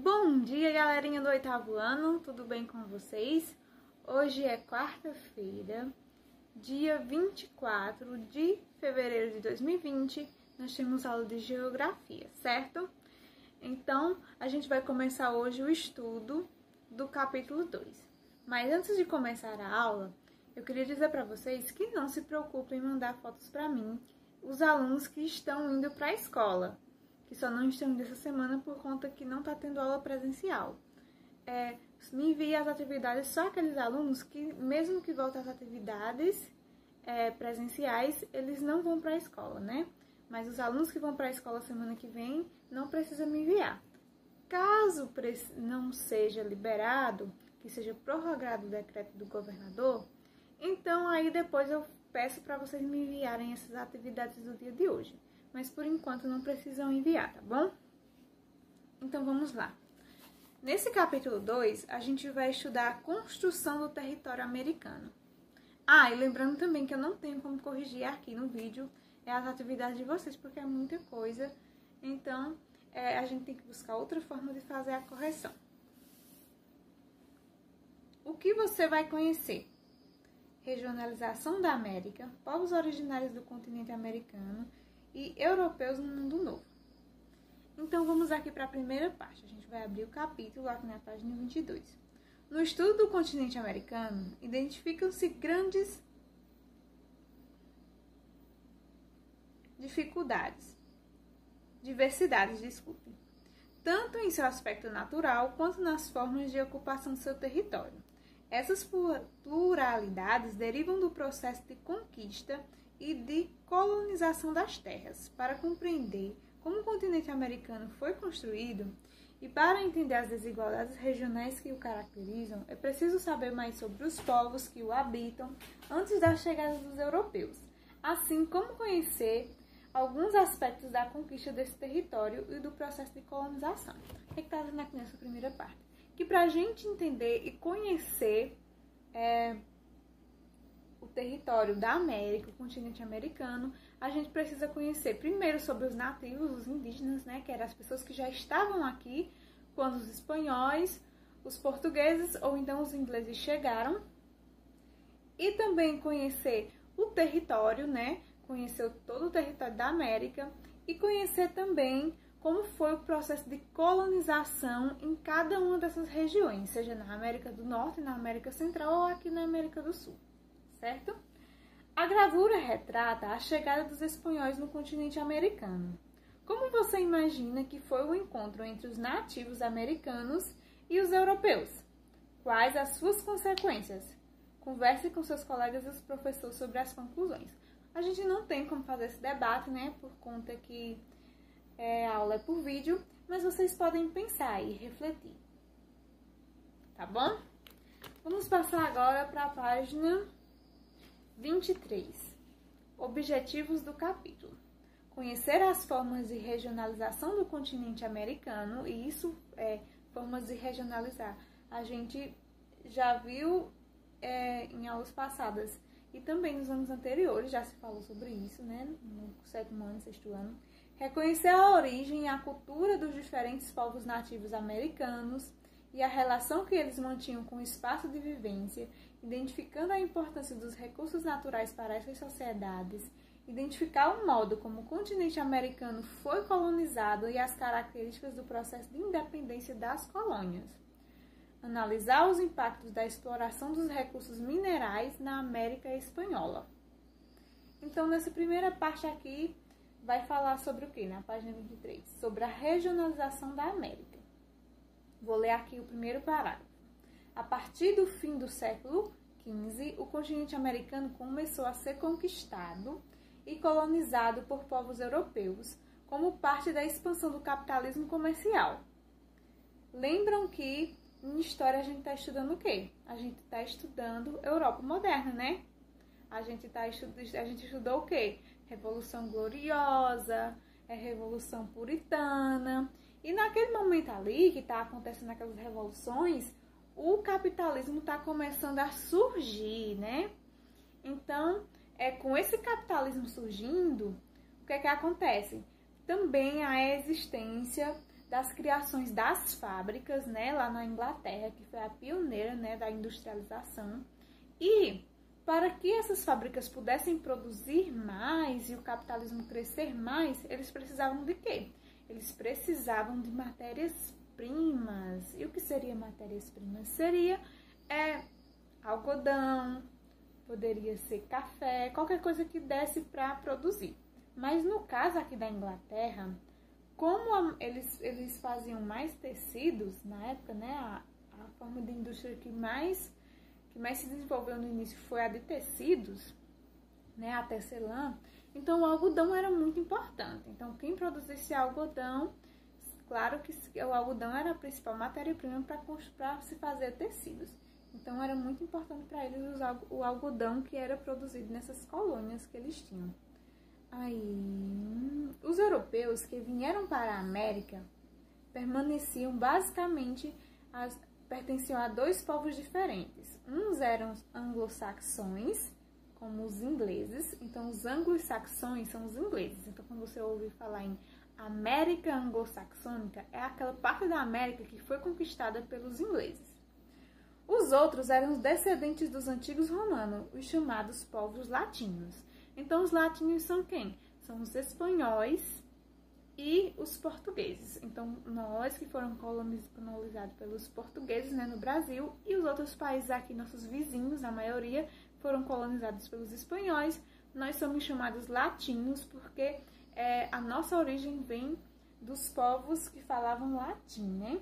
Bom dia, galerinha do 8º ano, tudo bem com vocês? Hoje é quarta-feira, dia 24 de fevereiro de 2020, nós temos aula de geografia, certo? Então, a gente vai começar hoje o estudo do capítulo 2. Mas antes de começar a aula, eu queria dizer para vocês que não se preocupem em mandar fotos para mim, os alunos que estão indo para a escola, que só não estão indo essa semana por conta que não está tendo aula presencial. Me envie as atividades só aqueles alunos que, mesmo que voltem às atividades presenciais, eles não vão para a escola, né? Mas os alunos que vão para a escola semana que vem não precisam me enviar. Caso não seja liberado, que seja prorrogado o decreto do governador, então aí depois eu peço para vocês me enviarem essas atividades do dia de hoje. Mas por enquanto não precisam enviar, tá bom? Então vamos lá. Nesse capítulo 2, a gente vai estudar a construção do território americano. E lembrando também que eu não tenho como corrigir aqui no vídeo as atividades de vocês, porque é muita coisa. Então, a gente tem que buscar outra forma de fazer a correção. O que você vai conhecer? Regionalização da América, povos originários do continente americano e europeus no mundo novo. Então, vamos aqui para a primeira parte. A gente vai abrir o capítulo aqui na página 22. No estudo do continente americano, identificam-se grandes diversidades, tanto em seu aspecto natural quanto nas formas de ocupação do seu território. Essas pluralidades derivam do processo de conquista e de colonização das terras. Para compreender como o continente americano foi construído e para entender as desigualdades regionais que o caracterizam, é preciso saber mais sobre os povos que o habitam antes da chegada dos europeus, assim como conhecer alguns aspectos da conquista desse território e do processo de colonização. O que está dizendo aqui nessa primeira parte? Que para a gente entender e conhecer o território da América, o continente americano, a gente precisa conhecer primeiro sobre os nativos, os indígenas, né, que eram as pessoas que já estavam aqui quando os espanhóis, os portugueses ou então os ingleses chegaram, e também conhecer o território, né, conhecer todo o território da América e conhecer também como foi o processo de colonização em cada uma dessas regiões, seja na América do Norte, na América Central ou aqui na América do Sul, certo? A gravura retrata a chegada dos espanhóis no continente americano. Como você imagina que foi o encontro entre os nativos americanos e os europeus? Quais as suas consequências? Converse com seus colegas e os professores sobre as conclusões. A gente não tem como fazer esse debate, né, por conta que a aula é por vídeo, mas vocês podem pensar e refletir. Tá bom? Vamos passar agora para a página 23. Objetivos do capítulo. Conhecer as formas de regionalização do continente americano, e isso formas de regionalizar. A gente já viu em aulas passadas e também nos anos anteriores, já se falou sobre isso, né? No 7º ano, 6º ano. Reconhecer a origem e a cultura dos diferentes povos nativos americanos e a relação que eles mantinham com o espaço de vivência, identificando a importância dos recursos naturais para essas sociedades, identificar o modo como o continente americano foi colonizado e as características do processo de independência das colônias. Analisar os impactos da exploração dos recursos minerais na América Espanhola. Então, nessa primeira parte aqui, vai falar sobre o que? Na página 23. Sobre a regionalização da América. Vou ler aqui o primeiro parágrafo. A partir do fim do século XV, o continente americano começou a ser conquistado e colonizado por povos europeus, como parte da expansão do capitalismo comercial. Lembram que em história a gente está estudando o quê? A gente está estudando Europa moderna, né? A gente estudou o quê? Revolução Gloriosa, Revolução Puritana. E naquele momento ali que está acontecendo aquelas revoluções, o capitalismo está começando a surgir, né? Então, com esse capitalismo surgindo, o que acontece? Também a existência das criações das fábricas, né, lá na Inglaterra, que foi a pioneira, né, da industrialização. E para que essas fábricas pudessem produzir mais e o capitalismo crescer mais, eles precisavam de quê? Eles precisavam de matérias-primas. E o que seria matérias-primas? Seria algodão, poderia ser café, qualquer coisa que desse para produzir. Mas no caso aqui da Inglaterra, como eles faziam mais tecidos na época, né, a forma de indústria que mais se desenvolveu no início foi a de tecidos, né, a tecelã. Então o algodão era muito importante. Então quem produzisse algodão, claro que o algodão era a principal matéria-prima para se fazer tecidos. Então era muito importante para eles usar o algodão que era produzido nessas colônias que eles tinham. Aí, os europeus que vieram para a América permaneciam basicamente, pertenciam a dois povos diferentes. Uns eram anglo-saxões, como os ingleses. Então, os anglo-saxões são os ingleses. Então, quando você ouve falar em América anglo-saxônica, é aquela parte da América que foi conquistada pelos ingleses. Os outros eram os descendentes dos antigos romanos, os chamados povos latinos. Então, os latinos são quem? São os espanhóis e os portugueses. Então, nós que foram colonizados pelos portugueses, né, no Brasil, e os outros países aqui, nossos vizinhos, a maioria, foram colonizados pelos espanhóis. Nós somos chamados latinos porque a nossa origem vem dos povos que falavam latim, né?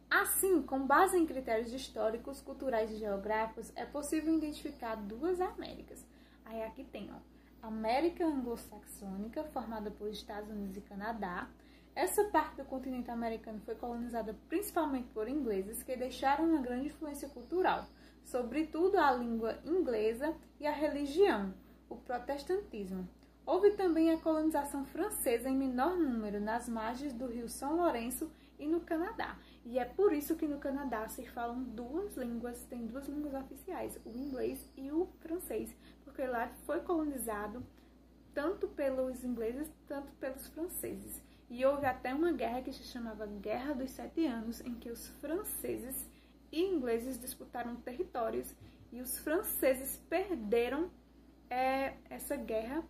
Assim, com base em critérios históricos, culturais e geográficos, é possível identificar duas Américas. Aí aqui tem, ó, América anglo-saxônica, formada por Estados Unidos e Canadá. Essa parte do continente americano foi colonizada principalmente por ingleses, que deixaram uma grande influência cultural, sobretudo a língua inglesa e a religião, o protestantismo. Houve também a colonização francesa em menor número nas margens do rio São Lourenço e no Canadá. E é por isso que no Canadá se falam duas línguas, tem duas línguas oficiais, o inglês e o francês, porque lá foi colonizado tanto pelos ingleses, tanto pelos franceses. E houve até uma guerra que se chamava Guerra dos 7 Anos, em que os franceses e ingleses disputaram territórios, e os franceses perderam essa guerra.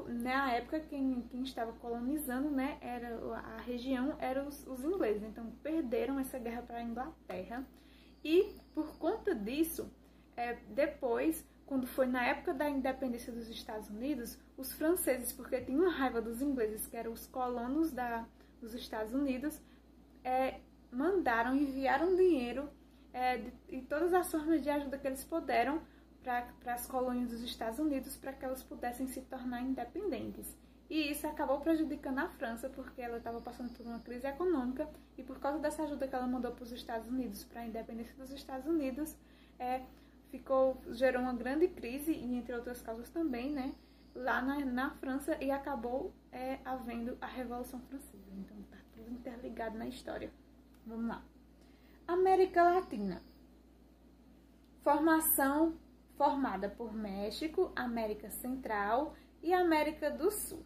Na época, quem estava colonizando, né, a região eram os ingleses. Então, perderam essa guerra para a Inglaterra. E, por conta disso, depois, quando foi na época da independência dos Estados Unidos, os franceses, porque tinham raiva dos ingleses, que eram os colonos dos Estados Unidos, enviaram dinheiro e todas as formas de ajuda que eles puderam para as colônias dos Estados Unidos, para que elas pudessem se tornar independentes. E isso acabou prejudicando a França, porque ela estava passando por uma crise econômica, e por causa dessa ajuda que ela mandou para os Estados Unidos, para a independência dos Estados Unidos, gerou uma grande crise, e entre outras causas também, né, lá na França, e acabou havendo a Revolução Francesa. Então está tudo interligado na história. Vamos lá. América Latina. Formada por México, América Central e América do Sul.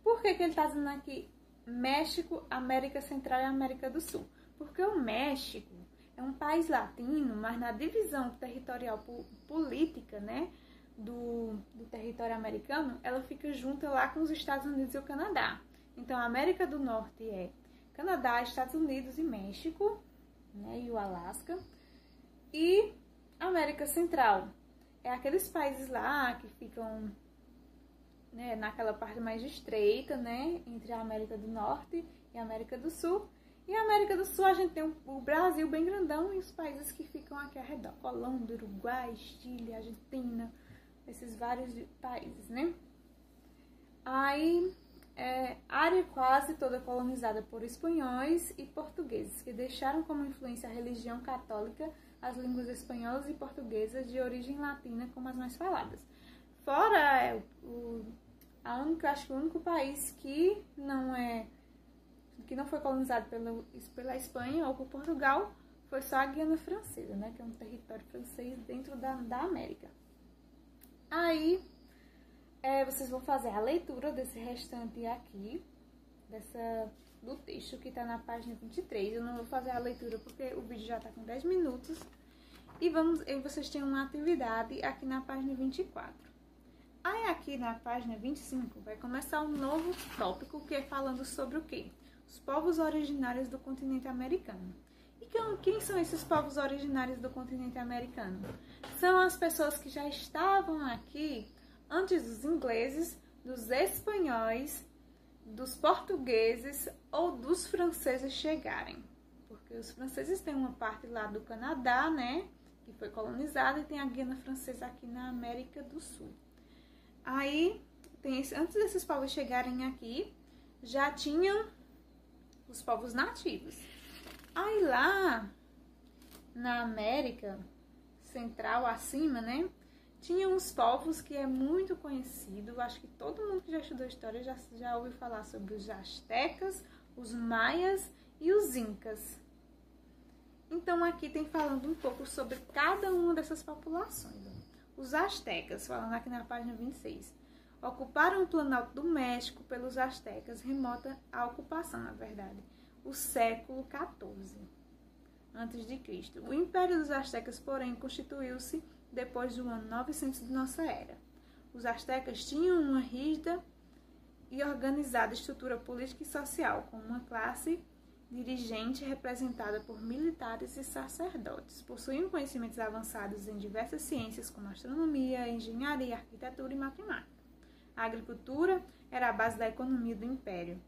Por que ele está dizendo aqui México, América Central e América do Sul? Porque o México é um país latino, mas na divisão territorial política, né, do território americano, ela fica junta lá com os Estados Unidos e o Canadá. Então, a América do Norte é Canadá, Estados Unidos e México, né, e o Alasca. E a América Central é aqueles países lá que ficam, né, naquela parte mais estreita, né, entre a América do Norte e a América do Sul. E a América do Sul a gente tem o Brasil bem grandão e os países que ficam aqui ao redor. Colômbia, Uruguai, Chile, Argentina, esses vários países, né? Aí, área quase toda colonizada por espanhóis e portugueses, que deixaram como influência a religião católica, as línguas espanholas e portuguesas de origem latina como as mais faladas. Fora acho que o único país que não foi colonizado pela Espanha ou por Portugal foi só a Guiana Francesa, né, que é um território francês dentro da América. Aí vocês vão fazer a leitura desse restante aqui, do texto que está na página 23. Eu não vou fazer a leitura porque o vídeo já está com 10 minutos. E vocês têm uma atividade aqui na página 24. Aí aqui na página 25 vai começar um novo tópico que é falando sobre o quê? Os povos originários do continente americano. E quem são esses povos originários do continente americano? São as pessoas que já estavam aqui antes dos ingleses, dos espanhóis, dos portugueses ou dos franceses chegarem. Porque os franceses têm uma parte lá do Canadá, né? Que foi colonizada, e tem a Guiana Francesa aqui na América do Sul. Aí, antes desses povos chegarem aqui, já tinham os povos nativos. Aí lá na América Central, acima, né? Tinham os povos que é muito conhecido. Acho que todo mundo que já estudou história já ouviu falar sobre os astecas, os maias e os incas. Então aqui tem falando um pouco sobre cada uma dessas populações. Os astecas, falando aqui na página 26, ocuparam o Planalto do México pelos astecas, remota a ocupação, na verdade, o século XIV a.C. O Império dos Astecas, porém, constituiu-se depois do ano 900 de nossa era. Os astecas tinham uma rígida e organizada estrutura política e social, com uma classe dirigente representada por militares e sacerdotes. Possuíam conhecimentos avançados em diversas ciências como astronomia, engenharia, arquitetura e matemática. A agricultura era a base da economia do império,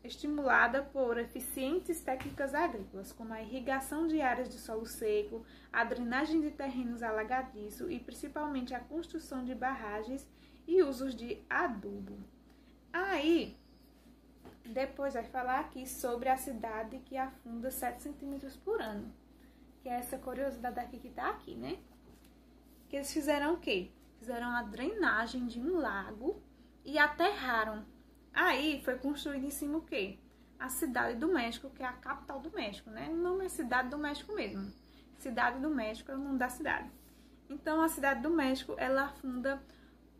estimulada por eficientes técnicas agrícolas, como a irrigação de áreas de solo seco, a drenagem de terrenos alagadiços e principalmente a construção de barragens e usos de adubo. Aí, depois vai falar aqui sobre a cidade que afunda 7 centímetros por ano. Que é essa curiosidade aqui que tá aqui, né? Que eles fizeram o quê? Fizeram a drenagem de um lago e aterraram. Aí foi construído em cima o quê? A Cidade do México, que é a capital do México, né? O nome é Cidade do México mesmo. Cidade do México é o nome da cidade. Então, a Cidade do México, ela afunda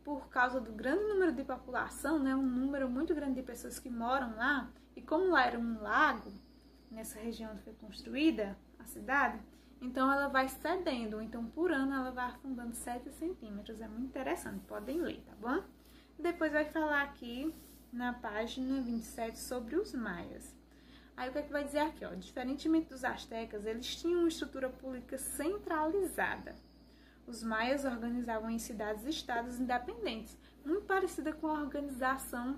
por causa do grande número de população, né, um número muito grande de pessoas que moram lá, e como lá era um lago, nessa região onde foi construída a cidade, então ela vai cedendo, então por ano ela vai afundando 7 centímetros, é muito interessante, podem ler, tá bom? Depois vai falar aqui na página 27 sobre os maias. Aí o que é que vai dizer aqui, ó? Diferentemente dos astecas, eles tinham uma estrutura política centralizada. Os maias organizavam em cidades e estados independentes, muito parecida com a organização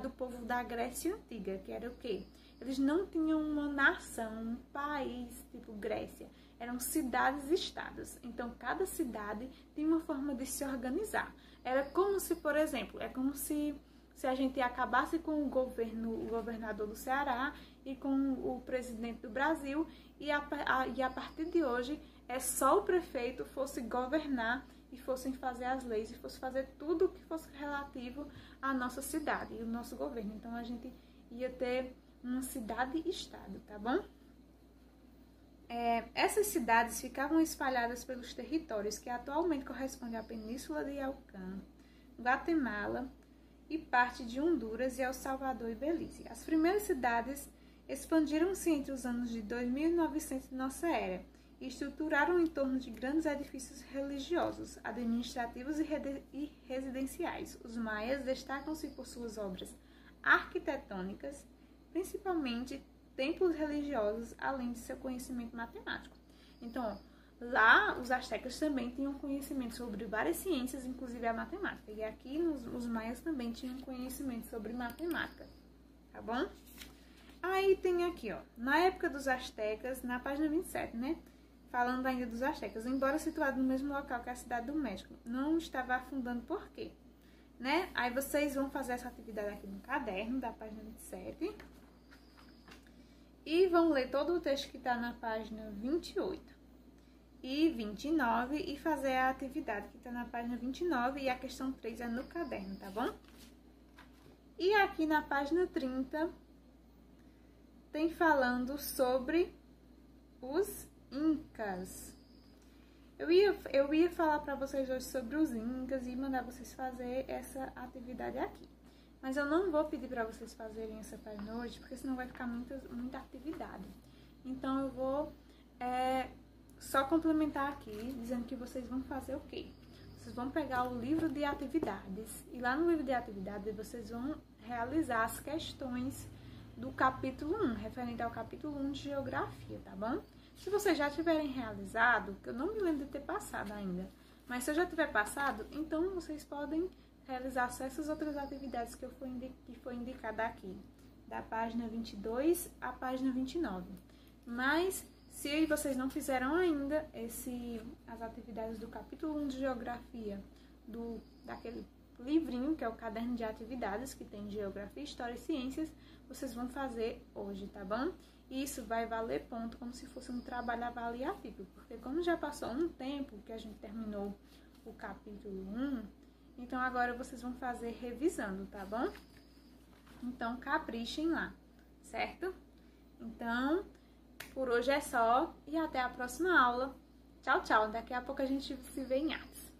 do povo da Grécia Antiga, que era o quê? Eles não tinham uma nação, um país tipo Grécia, eram cidades e estados. Então, cada cidade tinha uma forma de se organizar. Era como se, por exemplo, é como se a gente acabasse com o governador do Ceará e com o presidente do Brasil, e a partir de hoje é só o prefeito fosse governar e fossem fazer as leis e fosse fazer tudo o que fosse relativo à nossa cidade e o nosso governo. Então a gente ia ter uma cidade-estado, tá bom? Essas cidades ficavam espalhadas pelos territórios que atualmente correspondem à Península de Yucatán, Guatemala e parte de Honduras e El Salvador e Belize. As primeiras cidades expandiram-se entre os anos de 2900 de nossa era e estruturaram em torno de grandes edifícios religiosos, administrativos e residenciais. Os maias destacam-se por suas obras arquitetônicas, principalmente templos religiosos, além de seu conhecimento matemático. Então, lá os astecas também tinham conhecimento sobre várias ciências, inclusive a matemática. E aqui os maias também tinham conhecimento sobre matemática, tá bom? Aí tem aqui, ó, na época dos astecas, na página 27, né? Falando ainda dos astecas, embora situado no mesmo local que a Cidade do México, não estava afundando por quê? Né? Aí vocês vão fazer essa atividade aqui no caderno da página 27 e vão ler todo o texto que está na página 28 e 29 e fazer a atividade que está na página 29 e a questão 3 é no caderno, tá bom? E aqui na página 30 tem falando sobre os incas. Eu ia falar para vocês hoje sobre os incas e mandar vocês fazer essa atividade aqui. Mas eu não vou pedir para vocês fazerem essa página hoje, porque senão vai ficar muita atividade. Então eu vou só complementar aqui, dizendo que vocês vão fazer o quê? Vocês vão pegar o livro de atividades, e lá no livro de atividades vocês vão realizar as questões do capítulo 1, referente ao capítulo 1 de Geografia, tá bom? Se vocês já tiverem realizado, que eu não me lembro de ter passado ainda, mas se eu já tiver passado, então vocês podem realizar só essas outras atividades que foi indicada aqui, da página 22 à página 29. Mas, se vocês não fizeram ainda as atividades do capítulo 1 de Geografia, daquele livrinho, que é o caderno de atividades, que tem Geografia, História e Ciências, vocês vão fazer hoje, tá bom? E isso vai valer ponto, como se fosse um trabalho avaliativo, porque como já passou um tempo que a gente terminou o capítulo 1, então agora vocês vão fazer revisando, tá bom? Então, caprichem lá, certo? Então, por hoje é só e até a próxima aula. Tchau, tchau. Daqui a pouco a gente se vê em artes.